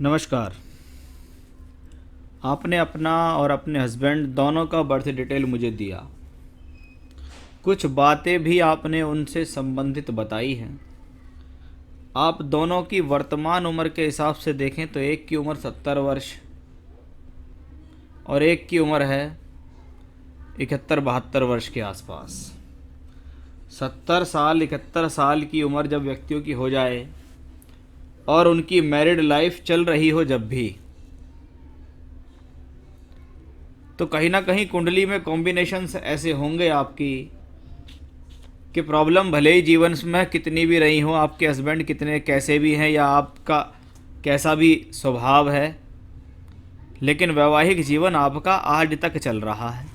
नमस्कार। आपने अपना और अपने हस्बैंड दोनों का बर्थ डिटेल मुझे दिया। कुछ बातें भी आपने उनसे संबंधित बताई हैं। आप दोनों की वर्तमान उम्र के हिसाब से देखें तो एक की उम्र 70 वर्ष और एक की उम्र है 71-72 वर्ष के आसपास। 70 साल 71 साल की उम्र जब व्यक्तियों की हो जाए और उनकी मैरिड लाइफ चल रही हो जब भी, तो कहीं ना कहीं कुंडली में कॉम्बिनेशंस ऐसे होंगे आपकी कि प्रॉब्लम भले ही जीवन में कितनी भी रही हो, आपके हस्बैंड कितने कैसे भी हैं या आपका कैसा भी स्वभाव है, लेकिन वैवाहिक जीवन आपका आज तक चल रहा है।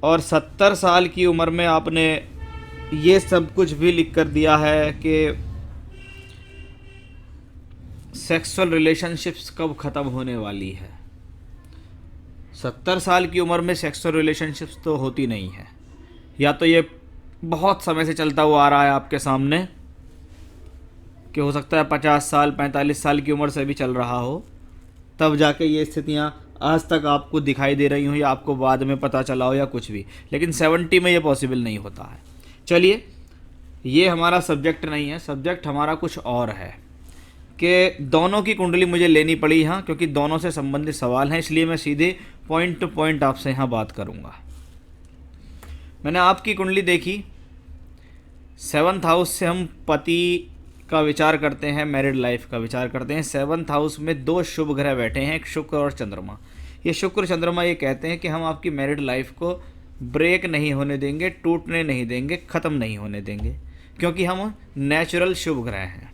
और 70 साल की उम्र में आपने ये सब कुछ भी लिख कर दिया है कि सेक्सुअल रिलेशनशिप्स कब ख़त्म होने वाली है। 70 साल की उम्र में सेक्सुअल रिलेशनशिप्स तो होती नहीं है, या तो ये बहुत समय से चलता हुआ आ रहा है आपके सामने कि हो सकता है 50 साल 45 साल की उम्र से भी चल रहा हो, तब जाके ये स्थितियाँ आज तक आपको दिखाई दे रही हों या आपको बाद में पता चला हो या कुछ भी, लेकिन 70 में ये पॉसिबल नहीं होता है। चलिए, ये हमारा सब्जेक्ट नहीं है, सब्जेक्ट हमारा कुछ और है कि दोनों की कुंडली मुझे लेनी पड़ी यहाँ, क्योंकि दोनों से संबंधित सवाल हैं, इसलिए मैं सीधे पॉइंट टू पॉइंट आपसे यहाँ बात करूँगा। मैंने आपकी कुंडली देखी। 7th हाउस से हम पति का विचार करते हैं, मैरिड लाइफ का विचार करते हैं। 7th हाउस में दो शुभ ग्रह बैठे हैं, एक शुक्र और चंद्रमा। ये शुक्र चंद्रमा ये कहते हैं कि हम आपकी मैरिड लाइफ को ब्रेक नहीं होने देंगे, टूटने नहीं देंगे, ख़त्म नहीं होने देंगे, क्योंकि हम नेचुरल शुभ ग्रह हैं।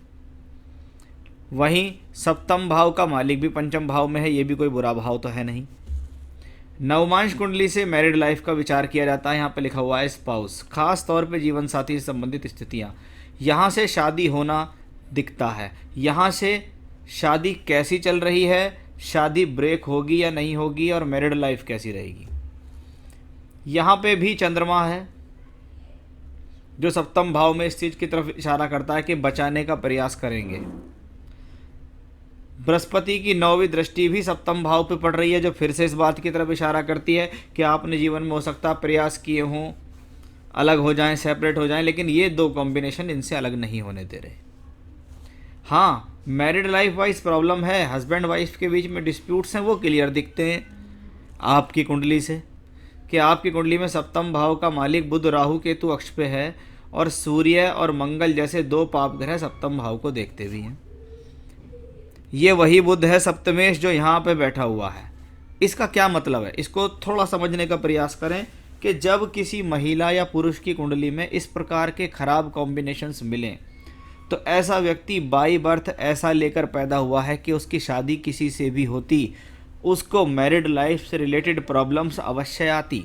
वहीं सप्तम भाव का मालिक भी पंचम भाव में है, ये भी कोई बुरा भाव तो है नहीं। नवमांश कुंडली से मैरिड लाइफ का विचार किया जाता है। यहाँ पे लिखा हुआ है स्पाउस, खास तौर पे जीवन साथी से संबंधित स्थितियाँ। यहाँ से शादी होना दिखता है, यहाँ से शादी कैसी चल रही है, शादी ब्रेक होगी या नहीं होगी, और मैरिड लाइफ कैसी रहेगी। यहाँ पे भी चंद्रमा है जो सप्तम भाव में इस चीज़ की तरफ इशारा करता है कि बचाने का प्रयास करेंगे। बृहस्पति की 9वीं दृष्टि भी सप्तम भाव पे पड़ रही है, जो फिर से इस बात की तरफ इशारा करती है कि आपने जीवन में हो सकता है प्रयास किए हों, अलग हो जाएं, सेपरेट हो जाएं, लेकिन ये दो कॉम्बिनेशन इनसे अलग नहीं होने दे रहे। हाँ, मैरिड लाइफ वाइज प्रॉब्लम है, हस्बैंड वाइफ के बीच में डिस्प्यूट्स हैं, वो क्लियर दिखते हैं आपकी कुंडली से कि आपकी कुंडली में सप्तम भाव का मालिक बुध राहु केतु अक्ष पे है और सूर्य और मंगल जैसे दो पाप ग्रह सप्तम भाव को देखते भी हैं। ये वही बुध है सप्तमेश जो यहाँ पे बैठा हुआ है। इसका क्या मतलब है, इसको थोड़ा समझने का प्रयास करें कि जब किसी महिला या पुरुष की कुंडली में इस प्रकार के खराब कॉम्बिनेशंस मिलें, तो ऐसा व्यक्ति बाई बर्थ ऐसा लेकर पैदा हुआ है कि उसकी शादी किसी से भी होती, उसको मैरिड लाइफ से रिलेटेड प्रॉब्लम्स अवश्य आती।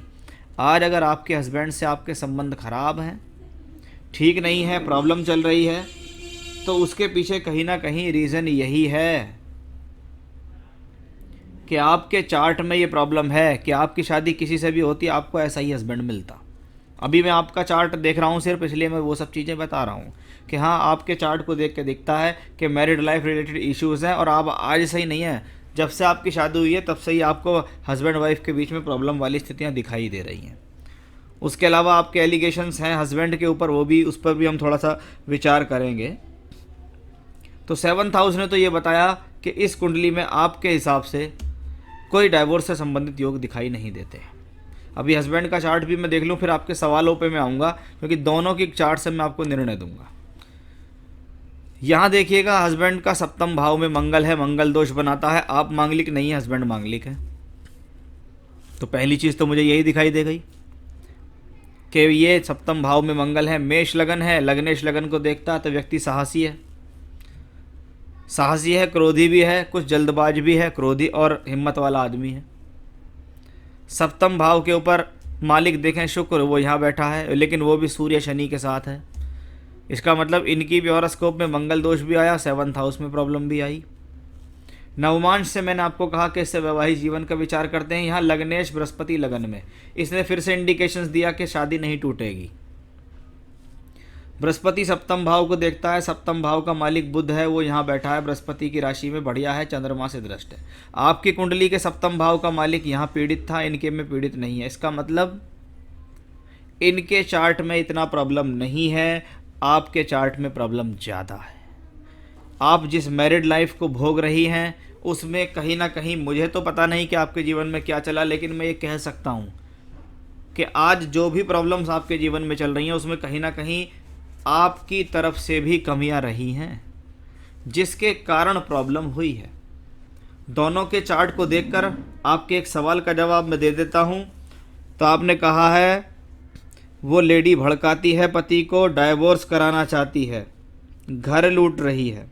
आज अगर आपके हस्बैंड से आपके संबंध खराब हैं, ठीक नहीं है, प्रॉब्लम चल रही है, तो उसके पीछे कहीं ना कहीं रीज़न यही है कि आपके चार्ट में ये प्रॉब्लम है कि आपकी शादी किसी से भी होती, आपको ऐसा ही हस्बैंड मिलता। अभी मैं आपका चार्ट देख रहा हूँ सिर्फ, इसलिए मैं वो सब चीज़ें बता रहा हूँ कि हाँ, आपके चार्ट को देख के दिखता है कि मैरिड लाइफ रिलेटेड इश्यूज़ हैं और आप आज से ही नहीं है, जब से आपकी शादी हुई है तब से ही आपको हस्बैंड वाइफ के बीच में प्रॉब्लम वाली स्थितियाँ दिखाई दे रही हैं। उसके अलावा आपके एलिगेशंस हैं हस्बैंड के ऊपर, वो भी, उस पर भी हम थोड़ा सा विचार करेंगे। तो 7th हाउस ने तो ये बताया कि इस कुंडली में आपके हिसाब से कोई डाइवोर्स से संबंधित योग दिखाई नहीं देते। अभी हस्बैंड का चार्ट भी मैं देख लूँ, फिर आपके सवालों पे मैं आऊँगा, क्योंकि दोनों की चार्ट से मैं आपको निर्णय दूंगा। यहाँ देखिएगा, हस्बैंड का सप्तम भाव में मंगल है, मंगल दोष बनाता है। आप मांगलिक नहीं है, हस्बैंड मांगलिक है। तो पहली चीज़ तो मुझे यही दिखाई दे गई कि ये सप्तम भाव में मंगल है, मेष लगन है, लग्नेश लगन को देखता है तो व्यक्ति साहसी है, साहसी है, क्रोधी भी है, कुछ जल्दबाज भी है, क्रोधी और हिम्मत वाला आदमी है। सप्तम भाव के ऊपर मालिक देखें शुक्र, वो यहाँ बैठा है, लेकिन वो भी सूर्य शनि के साथ है। इसका मतलब इनकी भी हॉरोस्कोप में मंगल दोष भी आया, 7th हाउस में प्रॉब्लम भी आई। नवमांश से मैंने आपको कहा कि इससे वैवाहिक जीवन का विचार करते हैं। यहाँ लग्नेश बृहस्पति लगन में, इसने फिर से इंडिकेशंस दिया कि शादी नहीं टूटेगी। बृहस्पति सप्तम भाव को देखता है, सप्तम भाव का मालिक बुध है, वो यहाँ बैठा है बृहस्पति की राशि में, बढ़िया है, चंद्रमा से दृष्ट है। आपकी कुंडली के सप्तम भाव का मालिक यहाँ पीड़ित था, इनके में पीड़ित नहीं है। इसका मतलब इनके चार्ट में इतना प्रॉब्लम नहीं है, आपके चार्ट में प्रॉब्लम ज़्यादा है। आप जिस मैरिड लाइफ को भोग रही हैं उसमें कहीं ना कहीं, मुझे तो पता नहीं कि आपके जीवन में क्या चला, लेकिन मैं ये कह सकता हूँ कि आज जो भी प्रॉब्लम्स आपके जीवन में चल रही हैं उसमें कहीं ना कहीं आपकी तरफ से भी कमियां रही हैं, जिसके कारण प्रॉब्लम हुई है। दोनों के चार्ट को देखकर आपके एक सवाल का जवाब मैं दे देता हूँ। तो आपने कहा है वो लेडी भड़काती है पति को, डाइवोर्स कराना चाहती है, घर लूट रही है,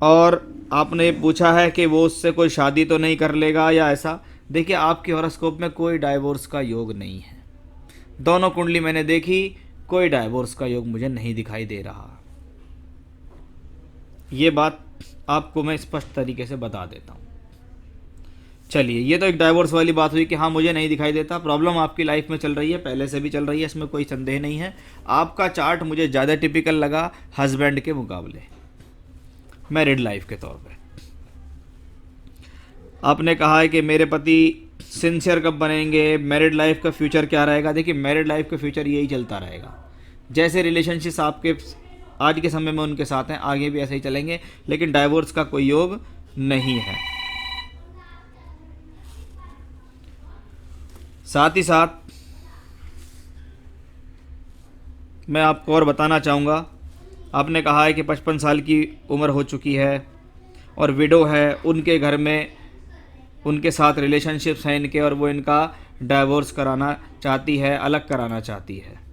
और आपने पूछा है कि वो उससे कोई शादी तो नहीं कर लेगा या ऐसा। देखिए, आपके हॉरोस्कोप में कोई डाइवोर्स का योग नहीं है। दोनों कुंडली मैंने देखी, कोई डाइवोर्स का योग मुझे नहीं दिखाई दे रहा। ये बात आपको मैं स्पष्ट तरीके से बता देता हूँ। चलिए, ये तो एक डाइवोर्स वाली बात हुई कि हाँ मुझे नहीं दिखाई देता। प्रॉब्लम आपकी लाइफ में चल रही है, पहले से भी चल रही है, इसमें कोई संदेह नहीं है। आपका चार्ट मुझे ज़्यादा टिपिकल लगा हस्बैंड के मुकाबले, मैरिड लाइफ के तौर पे। आपने कहा है कि मेरे पति सिंसियर कब बनेंगे, मैरिड लाइफ का फ्यूचर क्या रहेगा। देखिए, मैरिड लाइफ का फ्यूचर यही चलता रहेगा। जैसे रिलेशनशिप्स आपके आज के समय में उनके साथ हैं, आगे भी ऐसे ही चलेंगे, लेकिन डाइवोर्स का कोई योग नहीं है। साथ ही साथ मैं आपको और बताना चाहूँगा, आपने कहा है कि 55 साल की उम्र हो चुकी है और विडो है, उनके घर में उनके साथ रिलेशनशिप्स हैं इनके, और वो इनका डाइवोर्स कराना चाहती है, अलग कराना चाहती है।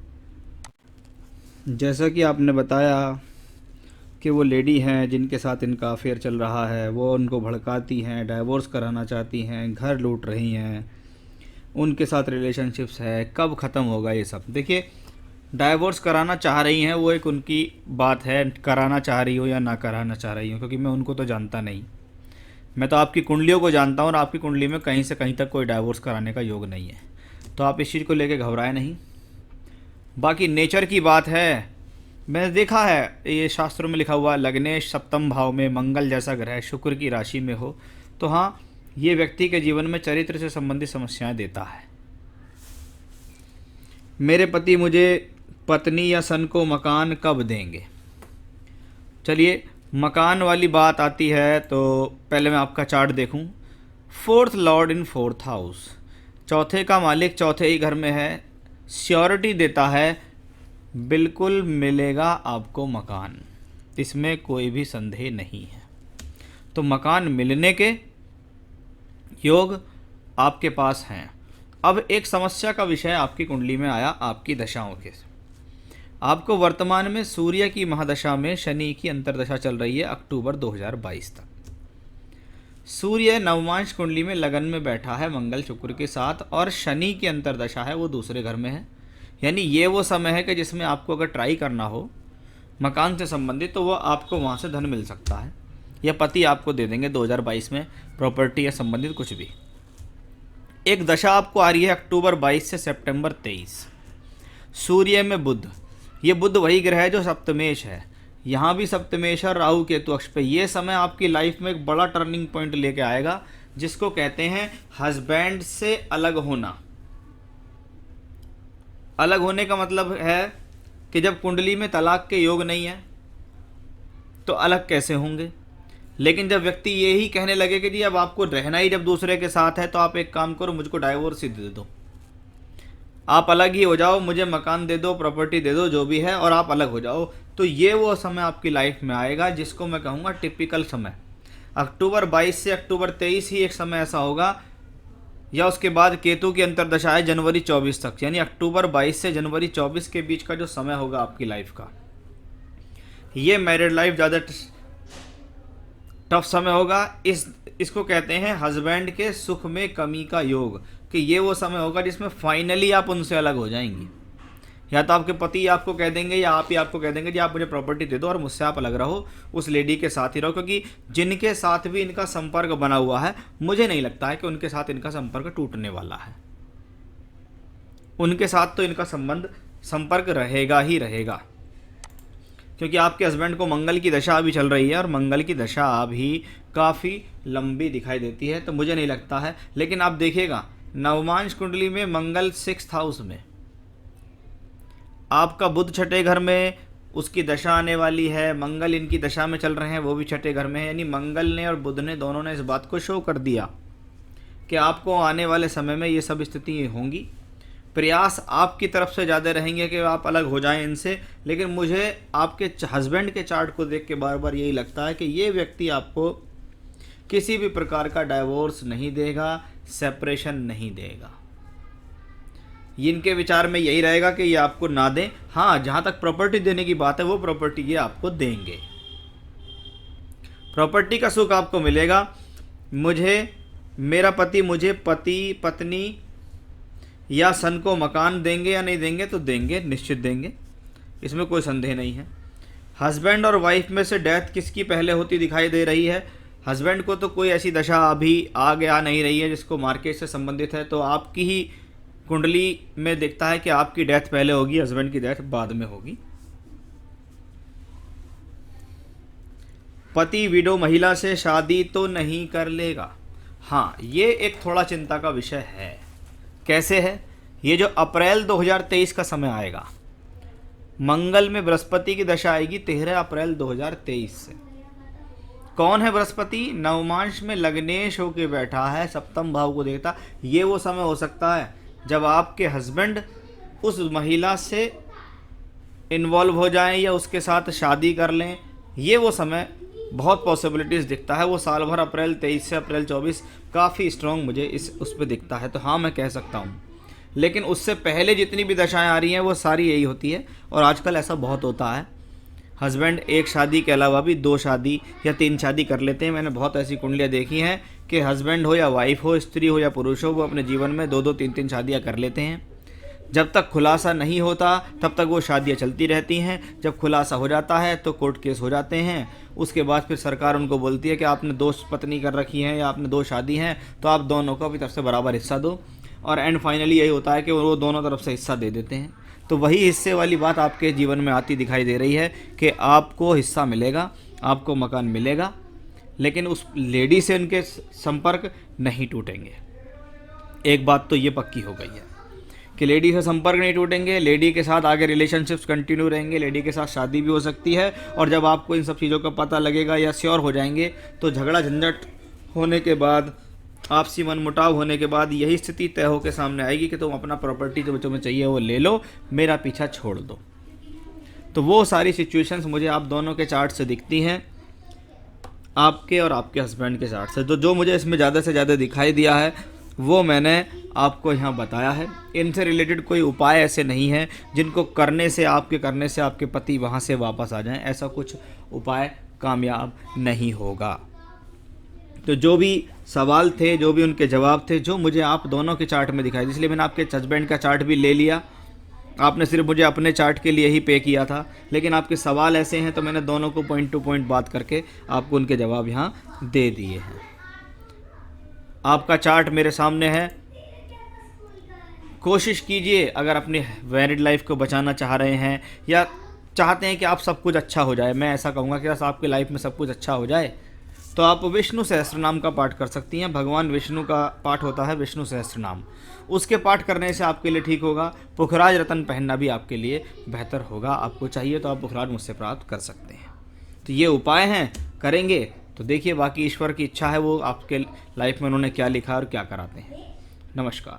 जैसा कि आपने बताया कि वो लेडी हैं जिनके साथ इनका अफेयर चल रहा है, वो उनको भड़काती हैं, डाइवोर्स कराना चाहती हैं, घर लूट रही हैं, उनके साथ रिलेशनशिप्स है, कब ख़त्म होगा ये सब। देखिए, डाइवोर्स कराना चाह रही हैं, वो एक उनकी बात है, कराना चाह रही हो या ना कराना चाह रही हो, क्योंकि मैं उनको तो जानता नहीं। मैं तो आपकी कुंडलियों को जानता हूँ, और आपकी कुंडली में कहीं से कहीं तक कोई डाइवोर्स कराने का योग नहीं है। तो आप इस चीज़ को लेकर घबराएं नहीं। बाकी नेचर की बात है, मैंने देखा है ये शास्त्रों में लिखा हुआ, लग्नेश सप्तम भाव में मंगल जैसा ग्रह शुक्र की राशि में हो तो हाँ, ये व्यक्ति के जीवन में चरित्र से संबंधित समस्याएं देता है। मेरे पति मुझे पत्नी या सन को मकान कब देंगे। चलिए, मकान वाली बात आती है तो पहले मैं आपका चार्ट देखूं। Fourth Lord in fourth house, चौथे का मालिक चौथे ही घर में है, श्योरिटी देता है, बिल्कुल मिलेगा आपको मकान, इसमें कोई भी संदेह नहीं है। तो मकान मिलने के योग आपके पास हैं। अब एक समस्या का विषय आपकी कुंडली में आया, आपकी दशाओं के। आपको वर्तमान में सूर्य की महादशा में शनि की अंतर्दशा चल रही है अक्टूबर 2022 तक। सूर्य नवमांश कुंडली में लगन में बैठा है मंगल शुक्र के साथ, और शनि की अंतर्दशा है वो दूसरे घर में है। यानी ये वो समय है कि जिसमें आपको अगर ट्राई करना हो मकान से संबंधित, तो वो आपको वहाँ से धन मिल सकता है, या पति आपको दे देंगे 2022 में प्रॉपर्टी या संबंधित कुछ भी। एक दशा आपको आ रही है अक्टूबर 22 से सितंबर 23। सूर्य में बुध, ये बुध वही ग्रह है जो सप्तमेश है, यहाँ भी सप्तमेश और राहु केतु अक्ष पे। ये समय आपकी लाइफ में एक बड़ा टर्निंग पॉइंट लेके आएगा, जिसको कहते हैं हस्बैंड से अलग होना। अलग होने का मतलब है कि जब कुंडली में तलाक के योग नहीं है तो अलग कैसे होंगे। लेकिन जब व्यक्ति ये ही कहने लगे कि जी अब आपको रहना ही जब दूसरे के साथ है, तो आप एक काम करो, मुझको डाइवोर्स ही दे दो, आप अलग ही हो जाओ, मुझे मकान दे दो, प्रॉपर्टी दे दो, जो भी है, और आप अलग हो जाओ। तो ये वो समय आपकी लाइफ में आएगा जिसको मैं कहूँगा टिपिकल समय। अक्टूबर 22 से अक्टूबर 23 ही एक समय ऐसा होगा, या उसके बाद केतु की अंतर्दशा है जनवरी 24 तक। यानी अक्टूबर 22 से जनवरी 24 के बीच का जो समय होगा आपकी लाइफ का, ये मैरिड लाइफ ज़्यादा टफ समय होगा। इसको कहते हैं हस्बैंड के सुख में कमी का योग, कि ये वो समय होगा जिसमें फाइनली आप उनसे अलग हो जाएंगी। या तो आपके पति आपको कह देंगे, या आप ही आपको कह देंगे कि आप मुझे प्रॉपर्टी दे दो और मुझसे आप अलग रहो, उस लेडी के साथ ही रहो। क्योंकि जिनके साथ भी इनका संपर्क बना हुआ है, मुझे नहीं लगता है कि उनके साथ इनका संपर्क टूटने वाला है। उनके साथ तो इनका संबंध संपर्क रहेगा ही रहेगा, क्योंकि आपके हस्बैंड को मंगल की दशा अभी चल रही है और मंगल की दशा अभी काफ़ी लंबी दिखाई देती है, तो मुझे नहीं लगता है। लेकिन आप देखिएगा नवमांश कुंडली में मंगल 6th हाउस में, आपका बुध छठे घर में उसकी दशा आने वाली है, मंगल इनकी दशा में चल रहे हैं, वो भी छठे घर में है। यानी मंगल ने और बुध ने दोनों ने इस बात को शो कर दिया कि आपको आने वाले समय में ये सब स्थिति होंगी। प्रयास आपकी तरफ से ज़्यादा रहेंगे कि आप अलग हो जाएं इनसे, लेकिन मुझे आपके हस्बैंड के चार्ट को देख के बार बार यही लगता है कि ये व्यक्ति आपको किसी भी प्रकार का डाइवोर्स नहीं देगा, सेपरेशन नहीं देगा। इनके विचार में यही रहेगा कि ये आपको ना दें। हाँ, जहाँ तक प्रॉपर्टी देने की बात है वो प्रॉपर्टी ये आपको देंगे, प्रॉपर्टी का सुख आपको मिलेगा। मेरा पति मुझे पति पत्नी या सन को मकान देंगे या नहीं देंगे, तो देंगे, निश्चित देंगे, इसमें कोई संदेह नहीं है। हस्बैंड और वाइफ में से डेथ किसकी पहले होती दिखाई दे रही है? हस्बैंड को तो कोई ऐसी दशा अभी आगे आ नहीं रही है जिसको मार्केट से संबंधित है, तो आपकी ही कुंडली में दिखता है कि आपकी डेथ पहले होगी, हस्बैंड की डेथ बाद में होगी। पति विडो महिला से शादी तो नहीं कर लेगा। हाँ, ये एक थोड़ा चिंता का विषय है। कैसे है? ये जो अप्रैल 2023 का समय आएगा, मंगल में बृहस्पति की दशा आएगी 13 अप्रैल 2023 से। कौन है बृहस्पति? नवमांश में लग्नेश होके बैठा है, सप्तम भाव को देखता। ये वो समय हो सकता है जब आपके हस्बैंड उस महिला से इन्वॉल्व हो जाएं या उसके साथ शादी कर लें। ये वो समय बहुत पॉसिबिलिटीज़ दिखता है। वो साल भर अप्रैल 23 से अप्रैल 24 काफ़ी स्ट्रॉन्ग मुझे उस पर दिखता है, तो हाँ मैं कह सकता हूँ। लेकिन उससे पहले जितनी भी दशाएं आ रही हैं वो सारी यही होती है, और आजकल ऐसा बहुत होता है। हस्बैंड एक शादी के अलावा भी 2 शादी या 3 शादी कर लेते हैं। मैंने बहुत ऐसी कुंडलियाँ देखी हैं कि हस्बैंड हो या वाइफ हो, स्त्री हो या पुरुष हो, वो अपने जीवन में 2-2, 3-3 शादियाँ कर लेते हैं। जब तक खुलासा नहीं होता तब तक वो शादियाँ चलती रहती हैं। जब खुलासा हो जाता है तो कोर्ट केस हो जाते हैं। उसके बाद फिर सरकार उनको बोलती है कि आपने 2 पत्नी कर रखी हैं या आपने 2 शादी हैं, तो आप दोनों को अपनी तरफ से बराबर हिस्सा दो। और एंड फाइनली यही होता है कि वो दोनों तरफ से हिस्सा दे देते हैं। तो वही हिस्से वाली बात आपके जीवन में आती दिखाई दे रही है कि आपको हिस्सा मिलेगा, आपको मकान मिलेगा, लेकिन उस लेडी से उनके संपर्क नहीं टूटेंगे। एक बात तो ये पक्की हो गई है कि लेडी से संपर्क नहीं टूटेंगे, लेडी के साथ आगे रिलेशनशिप्स कंटिन्यू रहेंगे, लेडी के साथ शादी भी हो सकती है। और जब आपको इन सब चीज़ों का पता लगेगा या श्योर हो जाएंगे, तो झगड़ा झंझट होने के बाद, आपसी मनमुटाव होने के बाद यही स्थिति तय होकर सामने आएगी कि तुम अपना प्रॉपर्टी जो तुम्हें चाहिए वो ले लो, मेरा पीछा छोड़ दो। तो वो सारी सिचुएशंस मुझे आप दोनों के चार्ट से दिखती हैं, आपके और आपके हस्बैंड के चार्ट से। तो जो मुझे इसमें ज़्यादा से ज़्यादा दिखाई दिया है वो मैंने आपको यहाँ बताया है। इनसे रिलेटेड कोई उपाय ऐसे नहीं है जिनको करने से आपके पति वहाँ से वापस आ जाएं। ऐसा कुछ उपाय कामयाब नहीं होगा। तो जो भी सवाल थे, जो भी उनके जवाब थे, जो मुझे आप दोनों के चार्ट में दिखाई, इसलिए मैंने आपके हस्बैंड का चार्ट भी ले लिया। आपने सिर्फ मुझे अपने चार्ट के लिए ही पे किया था, लेकिन आपके सवाल ऐसे हैं तो मैंने दोनों को पॉइंट टू पॉइंट बात करके आपको उनके जवाब यहाँ दे दिए हैं। आपका चार्ट मेरे सामने है। कोशिश कीजिए, अगर अपनी मैरिड लाइफ को बचाना चाह रहे हैं या चाहते हैं कि आप सब कुछ अच्छा हो जाए, मैं ऐसा कहूँगा कि बस आपकी लाइफ में सब कुछ अच्छा हो जाए, तो आप विष्णु सहस्त्रनाम का पाठ कर सकती हैं। भगवान विष्णु का पाठ होता है विष्णु सहस्त्रनाम, उसके पाठ करने से आपके लिए ठीक होगा। पुखराज रत्न पहनना भी आपके लिए बेहतर होगा। आपको चाहिए तो आप पुखराज मुझसे प्राप्त कर सकते हैं। तो ये उपाय हैं, करेंगे तो देखिए बाकी ईश्वर की इच्छा है वो आपके लाइफ में उन्होंने क्या लिखा और क्या कराते हैं। नमस्कार।